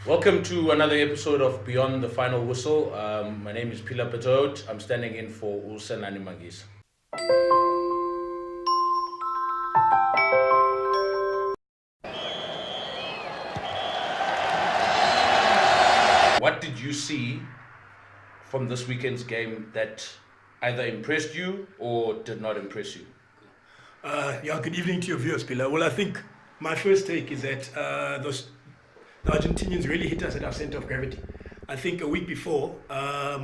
Welcome to another episode of Beyond the Final Whistle. My name is Pila Petod. I'm standing in for Sanani Mangisa. What did you see from this weekend's game that either impressed you or did not impress you? Good evening to your viewers, Pila. Well, I think my first take is that the Argentinians really hit us at our center of gravity. I think a week before,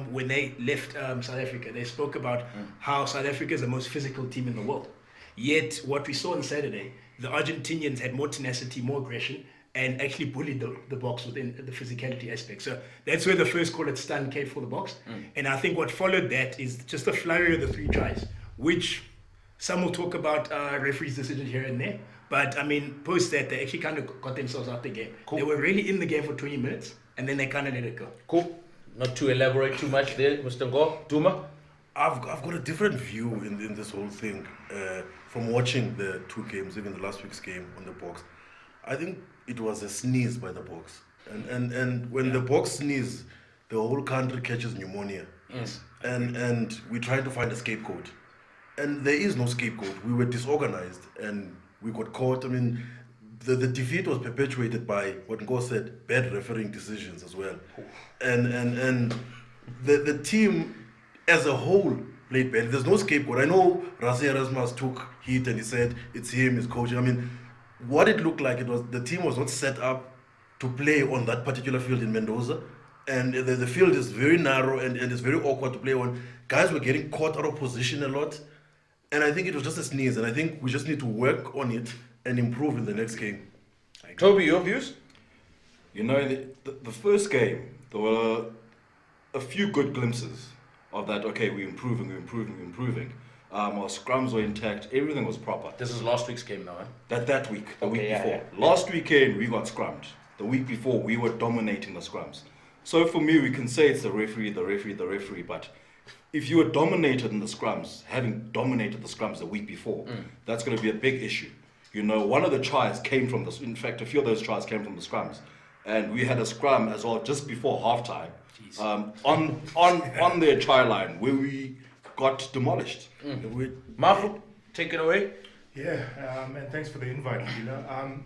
when they left South Africa, they spoke about how South Africa is the most physical team in the world. Yet, what we saw on Saturday, the Argentinians had more tenacity, more aggression, and actually bullied the box within the physicality aspect. So that's where the first call at stun came for the box. And I think what followed that is just a flurry of the 3 tries, which some will talk about referees' decisions here and there. But, I mean, post that, they actually kind of got themselves out the game. Cool. They were really in the game for 20 minutes, and then they kind of let it go. Cool. Not to elaborate too much there, Mr. Ngo. Duma? I've got a different view in this whole thing from watching the 2 games, even the last week's game on the box. I think it was a sneeze by the box. And when the box sneezes, the whole country catches pneumonia. Yes. And we try to find a scapegoat. And there is no scapegoat. We were disorganized and we got caught. I mean, the defeat was perpetuated by what Ngo said, bad refereeing decisions as well. And the team as a whole played bad. There's no scapegoat. I know Rassi Erasmus took heat and he said it's him, his coaching. I mean, what it looked like, it was the team was not set up to play on that particular field in Mendoza. And the field is very narrow and it's very awkward to play on. Guys were getting caught out of position a lot. And I think it was just a sneeze, and I think we just need to work on it and improve in the next game. Toby, your views? You know, the first game, there were a few good glimpses of that, okay, we're improving. Our scrums were intact, everything was proper. This is last week's game now, eh? That week, the week before. Yeah. Last weekend, we got scrummed. The week before, we were dominating the scrums. So for me, we can say it's the referee, but if you were dominated in the scrums, having dominated the scrums the week before, that's going to be a big issue. You know, one of the tries came from this. In fact, a few of those tries came from the scrums, and we had a scrum as well just before halftime, on their try line where we got demolished. Mafu, take it away. Yeah, and thanks for the invite, Gila.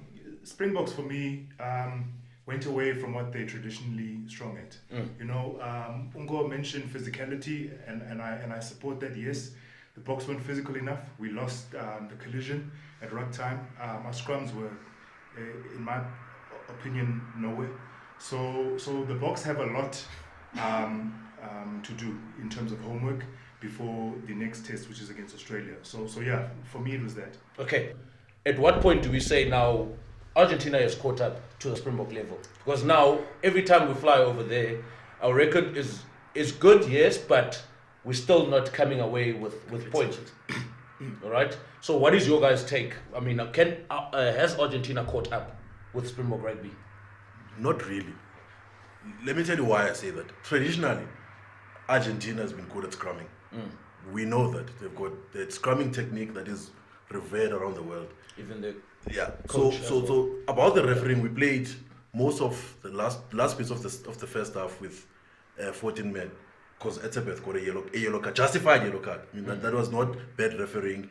Springboks for me went away from what they're traditionally strong at. You know, Ungo mentioned physicality, and I support that. Yes, the Boks weren't physical enough. We lost the collision at ruck time. Our scrums were, in my opinion, nowhere. So the Boks have a lot to do in terms of homework before the next test, which is against Australia. So yeah, for me it was that. Okay. At what point do we say now Argentina has caught up to the Springbok level? Because now, every time we fly over there, our record is good, yes, but we're still not coming away with points. All right? So what is your guys' take? I mean, has Argentina caught up with Springbok rugby? Not really. Let me tell you why I say that. Traditionally, Argentina has been good at scrumming. We know that. They've got the scrumming technique that is revered around the world. Even the So about the refereeing, we played most of the last bits of the first half with 14 men, because Etzebeth got a yellow card, justified yellow card. I mean that was not bad refereeing,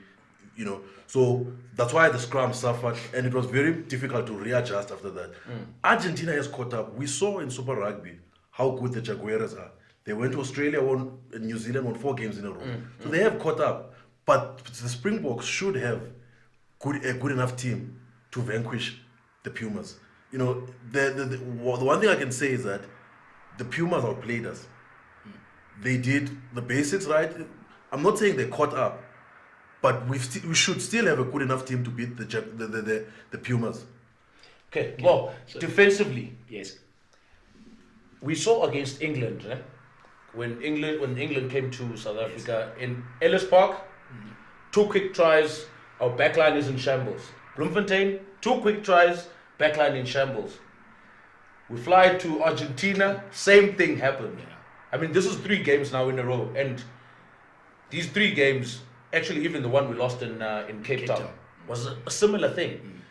you know. So that's why the scrum suffered, and it was very difficult to readjust after that. Argentina has caught up. We saw in Super Rugby how good the Jaguares are. They went to Australia, won New Zealand, won 4 games in a row. So they have caught up, but the Springboks should have a good enough team to vanquish the Pumas. You know, the one thing I can say is that the Pumas outplayed us. They did the basics right. I'm not saying they caught up, but we should still have a good enough team to beat the Pumas. Okay. Well, so defensively, Yes. we saw against England, when England came to South Africa in Ellis Park, 2 quick tries, our backline is in shambles. Bloemfontein, 2 quick tries, backline in shambles. We fly to Argentina, same thing happened. I mean, this is 3 games now in a row, and these 3 games, actually even the one we lost in Cape Town, was a similar thing.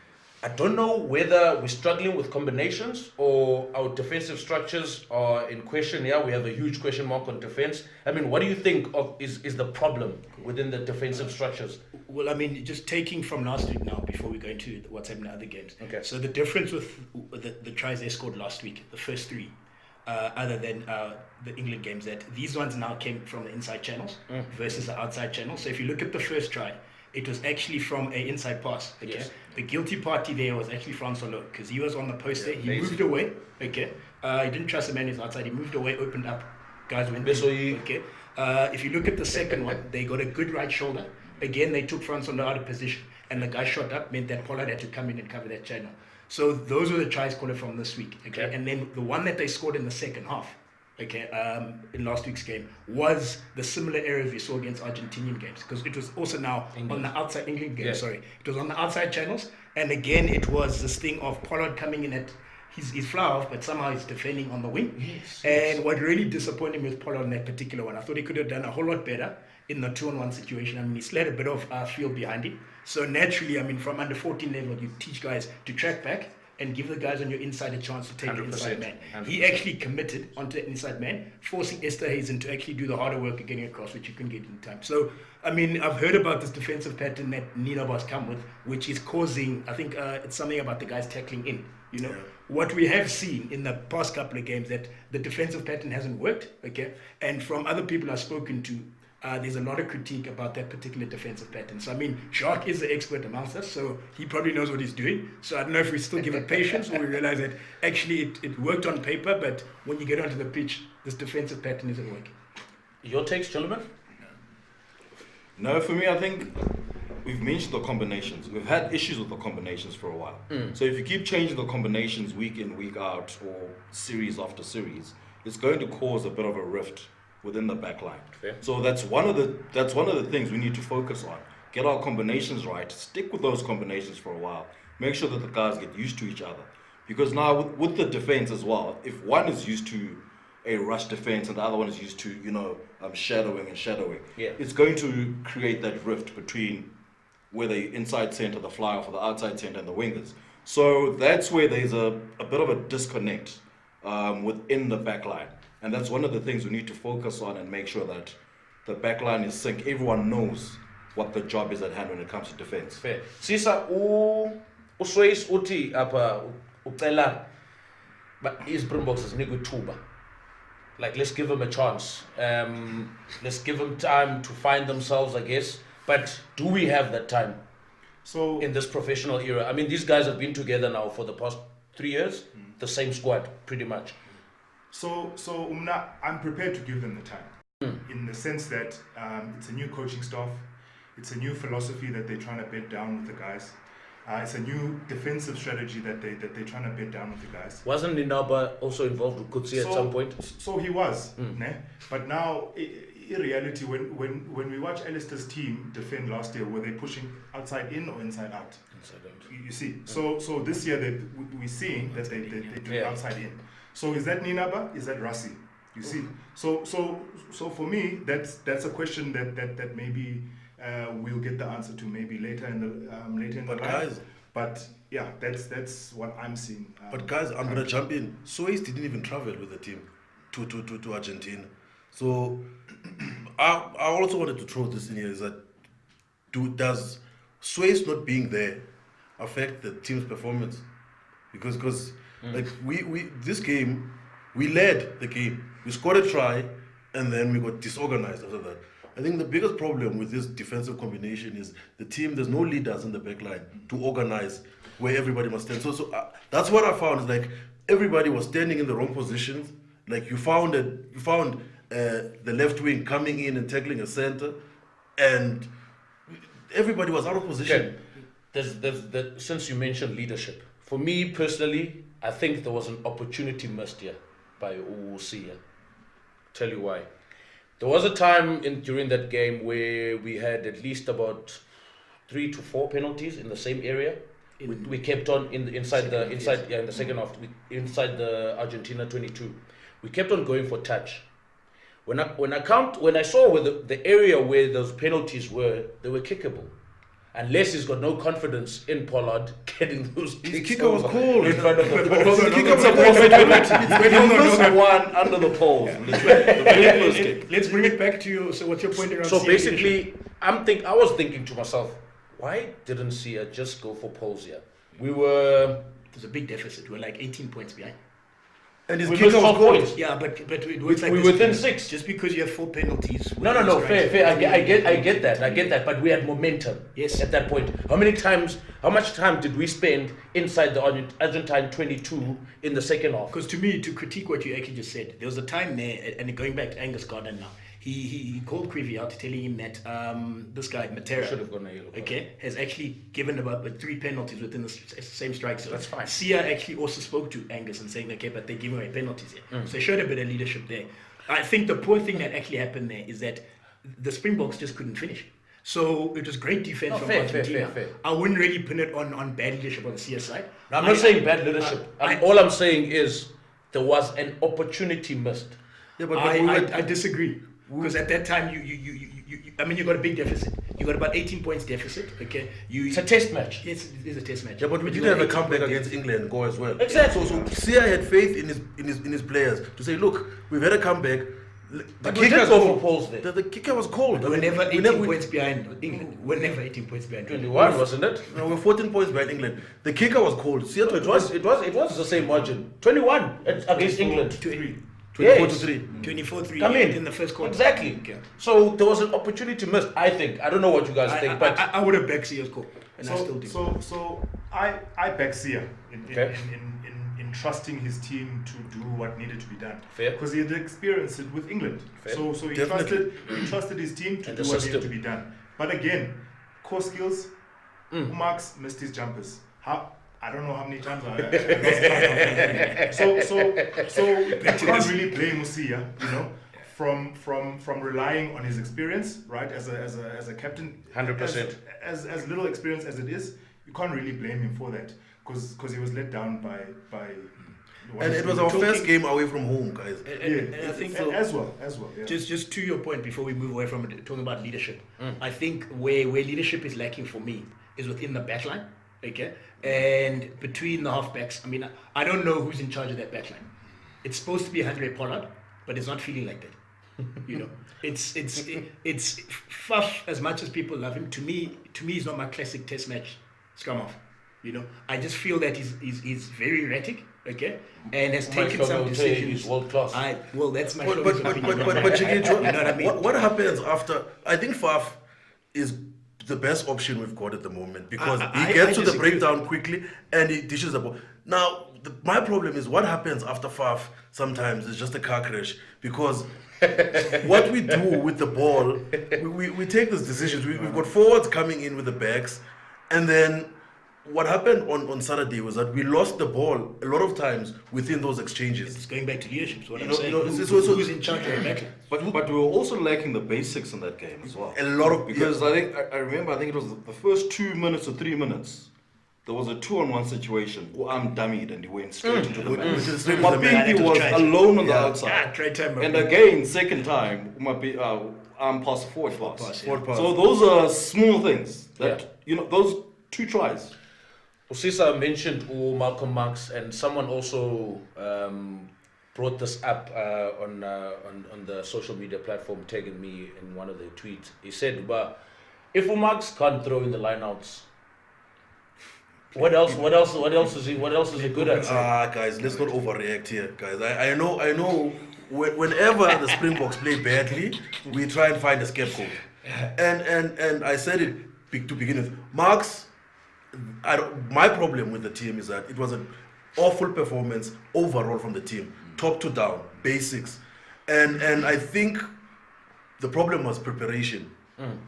I don't know whether we're struggling with combinations or our defensive structures are in question. Yeah, we have a huge question mark on defense. I mean, what do you think of is the problem within the defensive structures? Well, I mean, just taking from last week now, before we go into what's happened in other games. Okay. So the difference with the tries they scored last week, the first three, other than the England games, that these ones now came from the inside channels versus the outside channels. So if you look at the first try, it was actually from an inside pass. Okay. Yes. The guilty party there was actually Francois because he was on the post there. He lazy. moved away. Okay. He didn't trust the man who's outside. He moved away, opened up. Guys went in. Okay. If you look at the second one, they got a good right shoulder. Again, they took Francois out of position, and the guy shot up, meant that Pollard had to come in and cover that channel. So those were the tries called from this week. Okay. And then the one that they scored in the second half, okay, in last week's game, was the similar errors we saw against Argentinian games, because it was also now on the outside England game. Yeah. Sorry, it was on the outside channels, and again it was this thing of Pollard coming in at his fly off, but somehow he's defending on the wing. Yes. And what really disappointed me with Pollard in that particular one, I thought he could have done a whole lot better in the 2-on-1 situation. I mean, he still had a bit of field behind him. So naturally, I mean, from under 14 level, you teach guys to track back and give the guys on your inside a chance to take the inside man. 100%. He actually committed onto the inside man, forcing Esterhuizen to actually do the harder work of getting across, which you couldn't get in time. So, I mean, I've heard about this defensive pattern that Ninaba's come with, which is causing, I think it's something about the guys tackling in. You know, what we have seen in the past couple of games, that the defensive pattern hasn't worked, okay? And from other people I've spoken to, there's a lot of critique about that particular defensive pattern. So, I mean, Jacques is the expert amongst us, so he probably knows what he's doing. So I don't know if we still give it patience or we realize that actually it worked on paper, but when you get onto the pitch, this defensive pattern isn't working. Your takes, gentlemen? No, for me, I think we've mentioned the combinations. We've had issues with the combinations for a while. So if you keep changing the combinations week in, week out, or series after series, it's going to cause a bit of a rift within the back line. Fair. So that's one of the things we need to focus on. Get our combinations right. Stick with those combinations for a while. Make sure that the guys get used to each other. Because now with the defense as well, if one is used to a rush defense and the other one is used to, shadowing, yeah, it's going to create that rift between where the inside center, the fly off, or the outside center, and the wingers. So that's where there's a bit of a disconnect within the back line. And that's one of the things we need to focus on and make sure that the back line is sync. Everyone knows what the job is at hand when it comes to defense. Fair. Sisa, uswayis uti apa ucela, but is Springboks is nigu tuba. Like, let's give them a chance. Let's give them time to find themselves, I guess. But do we have that time So in this professional era? I mean, these guys have been together now for the past 3 years, the same squad, pretty much. So Umna, I'm prepared to give them the time, in the sense that it's a new coaching staff, it's a new philosophy that they're trying to bed down with the guys. It's a new defensive strategy that they're trying to bed down with the guys. Wasn't Ninaba also involved with Kutsi at some point? So he was, ne? But now, in reality, when we watch Alistair's team defend last year, were they pushing outside in or inside out? Inside out. You see, so this year we're seeing that they do outside in. So is that Ninaba? Is that Rassi? You see, so for me, that's a question that maybe we'll get the answer to maybe later in the But line. guys, But yeah, that's what I'm seeing. But guys, I'm gonna jump in. Suez didn't even travel with the team to Argentina. So I also wanted to throw this in here, is that does Suez not being there affect the team's performance? Because like we this game, we led the game. We scored a try and then we got disorganized after that. I think the biggest problem with this defensive combination is the team, there's no leaders in the back line to organize where everybody must stand. So that's what I found, is like everybody was standing in the wrong positions. Like you found the left wing coming in and tackling a center, and everybody was out of position. Okay. Since you mentioned leadership, for me personally, I think there was an opportunity missed here by Usia. Tell you why. There was a time during that game where we had at least about 3 to 4 penalties in the same area. We kept on inside the second half, inside the Argentina 22. We kept on going for touch. When I saw where the area where those penalties were, they were kickable. unless he's got no confidence in Pollard getting those His kicks kicker was over cold. in front of the But post. hold on, The kicker hold was on. cold. The one under the poles. Literally. The very first kick. Let's bring it back to you. So what's your point around So Sia leadership? basically, I was thinking to myself, why didn't Sia just go for poles here? We were There's a big deficit. We're like 18 points behind. And his we kicker missed was 12 cold. points. Yeah, but it works like We this. were within Peter. 6. Just because you have 4 penalties. No, fair. I get that. But we had momentum. Yes. At that point, how much time did we spend inside the Argentine 22 in the second half? Because to me, to critique what you actually just said, there was a time there, and going back to Angus Gardner now, he called Creevy out telling him that this guy, Matera, Should have gone a yellow card. okay, has actually given about 3 penalties within the same strike zone. That's fine. Sia actually also spoke to Angus and saying, okay, but they're giving away penalties here. So they showed a bit of leadership there. I think the poor thing that actually happened there is that the Springboks just couldn't finish. So it was great defense No, from fair, Argentina. fair. I wouldn't really pin it on bad leadership on the Sia side. I'm not saying bad leadership. All I'm saying is there was an opportunity missed. Yeah, but I disagree. Because at that time, you got a big deficit. You got about 18 points deficit. Okay, It's a test match. Yes, it is a test match. yeah, but we You did have got a 18 comeback points against England and go as well. Exactly. So Sia had faith in his players to say, look, we've had a comeback. The But we did kicker's go cold. for poles there. The kicker was cold. We're never 18 we- points behind England. We're never 18 points behind. 21, wasn't it? No, we're 14 points behind England. The kicker was cold. Sia It was the same margin. 21 against England. 24 Yes. to 3. 24-3 Come in. the first quarter. Exactly. Okay. So there was an opportunity missed. I think. I don't know what you guys think, but I would have backed Sia's call, and I still do. So I back Sia Okay. in trusting his team to do what needed to be done. Fair. Because he had experienced it with England. Fair. So he Definitely. trusted his team to And do the what system. needed to be done. But again, core skills, Max missed his jumpers. I don't know how many times I lost count of them. So you can't really blame Sia, from relying on his experience, right? As a captain, 100%. As little experience as it is, you can't really blame him for that because he was let down by. And it was our first game away from home, guys. And I think so. as well. Yeah. Just to your point, before we move away from it, talking about leadership, I think where leadership is lacking for me is within the backline, okay, and between the halfbacks. I mean, I don't know who's in charge of that backline. It's supposed to be Andre Pollard, but it's not feeling like that. It's Faf, as much as people love him. To me, he's not my classic Test match scrum half. I just feel that he's very erratic, okay, and has taken some decisions. He's world class. Well, that's my But showbiz opinion. Chiki, You know what I mean? what happens after? I think Faf is the best option we've got at the moment because I he gets to the disagree. breakdown quickly and he dishes the ball. Now, my problem is what happens after Faf sometimes is just a car crash because what we do with the ball, we take these decisions. We've got forwards coming in with the backs, and then what happened on Saturday was that we lost the ball a lot of times within those exchanges. It's going back to leadership. So what I'm know, saying, you know, who's in charge of the backline? But we were also lacking the basics in that game as well. A lot of Because I remember it was the first 2 minutes or 3 minutes. There was a 2-on-1 situation where I'm dummied and he went straight into the man. straight into the man. Mapimpi was alone on the outside. Great time. And again, second time, I'm past the forward pass. Forward pass. So those are small things that, those 2 tries. Usisa mentioned Malcolm Marx, and someone also brought this up on the social media platform, tagging me in one of the tweets. He said, "But if Marx can't throw in the lineouts, what else is he good at?" Guys, let's not overreact here, guys. I know. Whenever the Springboks play badly, we try and find a scapegoat. And I said it to begin with. Marx. My problem with the team is that it was an awful performance overall from the team, top to down, basics, and I think the problem was preparation.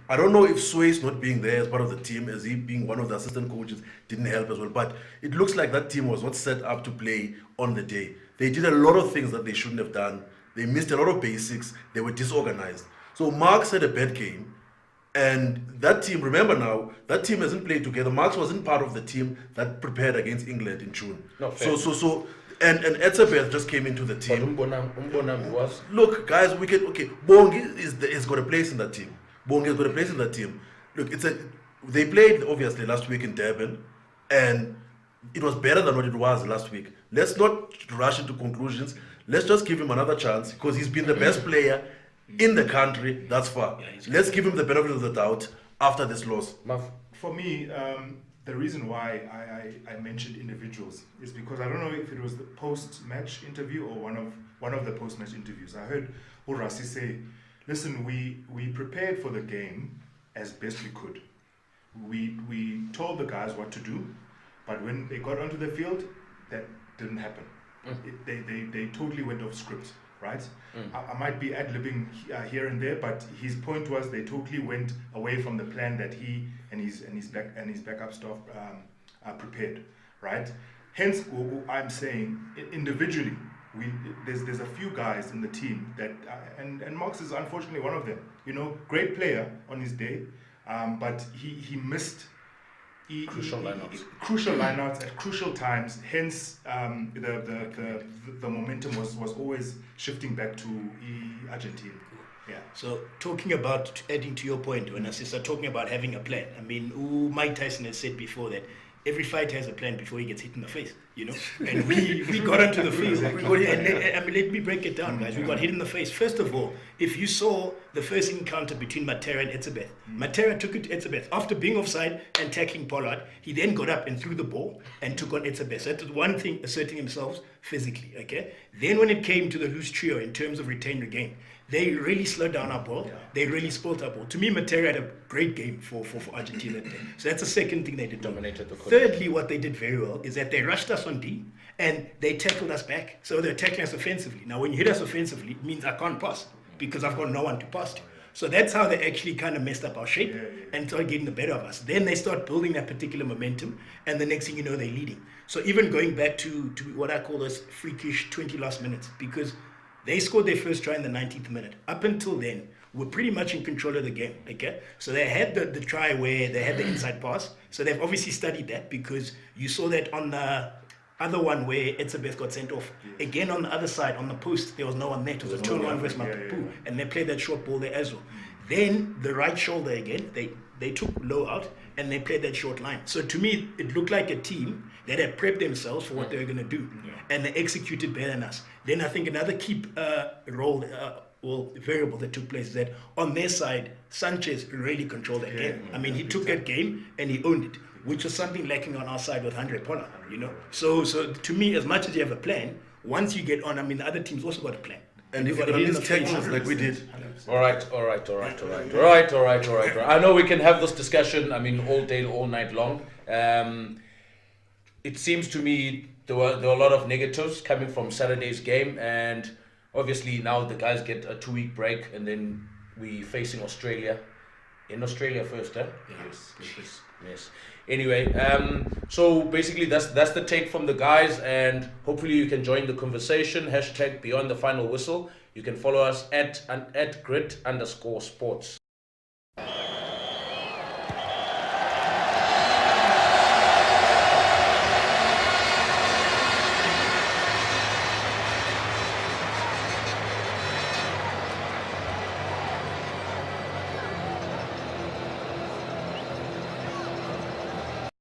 I don't know if Sway's not being there as part of the team, as he being one of the assistant coaches, didn't help as well. But it looks like that team was not set up to play on the day. They did a lot of things that they shouldn't have done. They missed a lot of basics. They were disorganized. So Marx had a bad game. And that team, remember now, that team hasn't played together. Marx wasn't part of the team that prepared against England in June. No, fair. And Etzebeth just came into the But team. Umbonam was. Look, guys, Bongi has got a place in that team. Bongi has got a place in that team. Look, they played obviously last week in Durban, and it was better than what it was last week. Let's not rush into conclusions. Let's just give him another chance because he's been the best player in the country thus far. Let's give him the benefit of the doubt after this loss. For me, the reason why I mentioned individuals is because I don't know if it was the post-match interview or one of the post-match interviews. I heard Urasi say, "Listen, we prepared for the game as best we could. We told the guys what to do, but when they got onto the field, that didn't happen. They totally went off script, right? I might be ad-libbing here and there, but his point was they totally went away from the plan that he and his backup staff prepared, right? Hence, I'm saying individually, there's a few guys in the team that and Marx is unfortunately one of them. You know, great player on his day, but he missed. Crucial lineouts. Crucial lineouts at crucial times. Hence, the momentum was always shifting back to Argentina. Yeah. So talking about, adding to your point, when I start talking about having a plan, I mean, Mike Tyson has said before that every fighter has a plan before he gets hit in the face, you know. And we got onto the face. And let me break it down, guys. We got hit in the face. First of all, if you saw the first encounter between Matera and Etzebeth, Matera took it to Etzebeth. After being offside and tackling Pollard, he then got up and threw the ball and took on Etzebeth. So that was one thing, asserting himself physically, okay? Then when it came to the loose trio in terms of retain regain, they really slowed down our ball. They really spoiled our ball. To me, Matera had a great game for Argentina today. So that's the second thing they did. Dominated the court. Thirdly, what they did very well is that they rushed us on D and they tackled us back. So they're tackling us offensively. Now, when you hit us offensively, it means I can't pass because I've got no one to pass to. So that's how they actually kind of messed up our shape and started getting the better of us. Then they start building that particular momentum, and the next thing you know, they're leading. So even going back to what I call those freakish 20 last minutes, because they scored their first try in the 19th minute. Up until then, we're pretty much in control of the game, okay? So they had the try where they had the inside pass. So they've obviously studied that because you saw that on the other one where Etzebeth got sent off. Again, on the other side, on the post, there was no one there. It was a 2-on-1 versus Mapupu, and they played that short ball there as well. Then the right shoulder again, they took low out, and they played that short line. So to me, it looked like a team that had prepped themselves for what they were going to do, and they executed better than us. Then I think another key variable that took place is that on their side, Sanchez really controlled that game. I mean, he took that game and he owned it, which was something lacking on our side with Andre Pollard, you know. So to me, as much as you have a plan, once you get on, I mean, the other teams also got a plan. And if it is tackles like we did. All right. I know we can have this discussion, I mean, all day, all night long. It seems to me there were a lot of negatives coming from Saturday's game, and obviously now the guys get a 2-week break, and then we facing Australia. In Australia first, eh? Yes. Anyway, so basically that's the take from the guys, and hopefully you can join the conversation. #BeyondTheFinalWhistle. You can follow us at grit_sports.